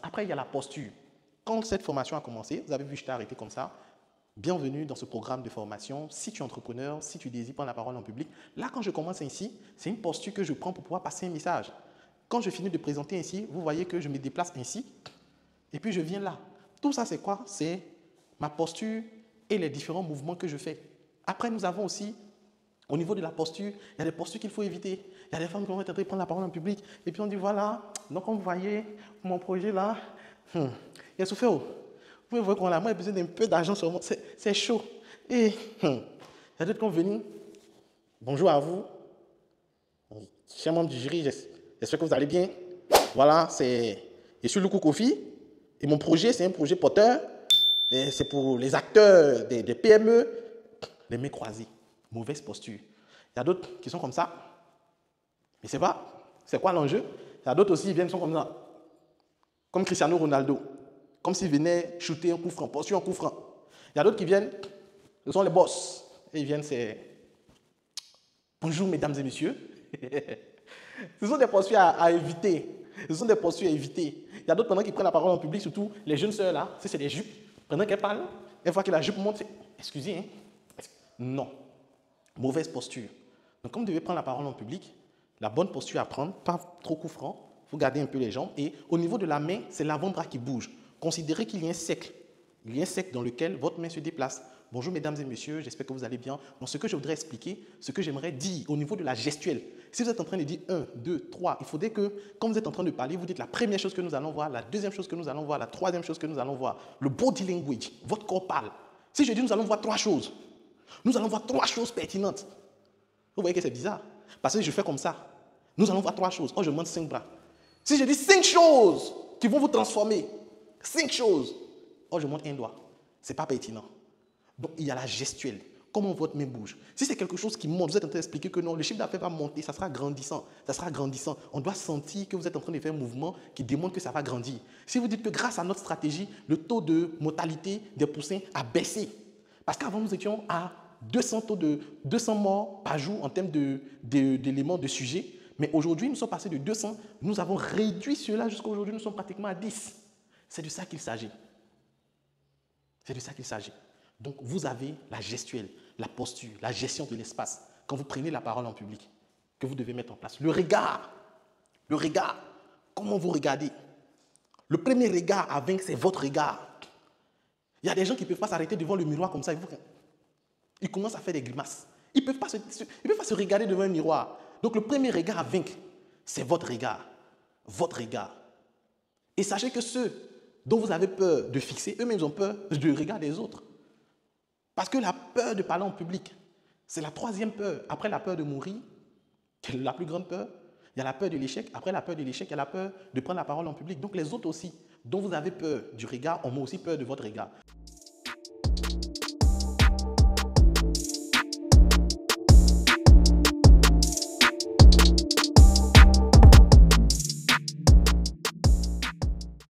Après, il y a la posture. Quand cette formation a commencé, vous avez vu, je t'ai arrêté comme ça. Bienvenue dans ce programme de formation. Si tu es entrepreneur, si tu désires prendre la parole en public, là, quand je commence ici, c'est une posture que je prends pour pouvoir passer un message. Quand je finis de présenter ici, vous voyez que je me déplace ainsi et puis je viens là. Tout ça, c'est quoi? C'est ma posture et les différents mouvements que je fais. Après, nous avons aussi, au niveau de la posture, il y a des postures qu'il faut éviter. Il y a des femmes qui vont être en train de prendre la parole en public et puis on dit voilà, donc comme vous voyez, mon projet là, il y a souffert. Vous pouvez voir qu'on a moi, besoin d'un peu d'argent sur moi, c'est chaud. Et il y a d'autres qui vont venir. Bonjour à vous. Je suis un membre du jury, j'espère que vous allez bien. Voilà, je suis Luku Kofi et mon projet, c'est un projet porteur. C'est pour les acteurs des PME, les mains croisées, mauvaise posture. Il y a d'autres qui sont comme ça, mais c'est pas, c'est quoi l'enjeu? Il y a d'autres aussi qui viennent, sont comme ça, comme Cristiano Ronaldo, comme s'ils venaient shooter un coup franc, posture un coup franc. Il y a d'autres qui viennent, ce sont les boss, et ils viennent, c'est bonjour mesdames et messieurs. Ce sont des postures à éviter. Ce sont des postures à éviter. Il y a d'autres pendant qui prennent la parole en public, surtout les jeunes sœurs là, si c'est des jupes, pendant qu'elles parlent, une fois que la jupe monte, c'est excusez, hein? Non. Mauvaise posture. Donc, comme vous devez prendre la parole en public, la bonne posture à prendre, pas trop coup franc, il faut garder un peu les jambes. Et au niveau de la main, c'est l'avant-bras qui bouge. Considérez qu'il y a un cercle. Il y a un cercle dans lequel votre main se déplace. Bonjour mesdames et messieurs, j'espère que vous allez bien. Donc, ce que je voudrais expliquer, ce que j'aimerais dire au niveau de la gestuelle. Si vous êtes en train de dire 1, 2, 3, il faudrait que, quand vous êtes en train de parler, vous dites la première chose que nous allons voir, la deuxième chose que nous allons voir, la troisième chose que nous allons voir. Le body language, votre corps parle. Si je dis nous allons voir 3 choses, nous allons voir 3 choses pertinentes. Vous voyez que c'est bizarre. Parce que je fais comme ça. Nous allons voir 3 choses. Oh, je monte 5 bras. Si je dis 5 choses qui vont vous transformer, 5 choses, oh, je monte un doigt. Ce n'est pas pertinent. Donc, il y a la gestuelle. Comment votre main bouge. Si c'est quelque chose qui monte, vous êtes en train d'expliquer que non, le chiffre d'affaires va monter, ça sera grandissant. Ça sera grandissant. On doit sentir que vous êtes en train de faire un mouvement qui démontre que ça va grandir. Si vous dites que grâce à notre stratégie, le taux de mortalité des poussins a baissé. Parce qu'avant, nous étions à 200 morts par jour en termes d'éléments de sujet. Mais aujourd'hui, nous sommes passés de 200. Nous avons réduit cela jusqu'à aujourd'hui, nous sommes pratiquement à 10. C'est de ça qu'il s'agit. C'est de ça qu'il s'agit. Donc, vous avez la gestuelle, la posture, la gestion de l'espace. Quand vous prenez la parole en public, que vous devez mettre en place. Le regard, comment vous regardez. Le premier regard à vaincre, c'est votre regard. Il y a des gens qui ne peuvent pas s'arrêter devant le miroir comme ça. Ils commencent à faire des grimaces. Ils ne peuvent pas se regarder devant un miroir. Donc, le premier regard à vaincre, c'est votre regard. Votre regard. Et sachez que ceux dont vous avez peur de fixer, eux-mêmes ont peur du regard des autres. Parce que la peur de parler en public, c'est la 3e peur. Après la peur de mourir, qui est la plus grande peur, il y a la peur de l'échec. Après la peur de l'échec, il y a la peur de prendre la parole en public. Donc les autres aussi, dont vous avez peur du regard, ont aussi peur de votre regard.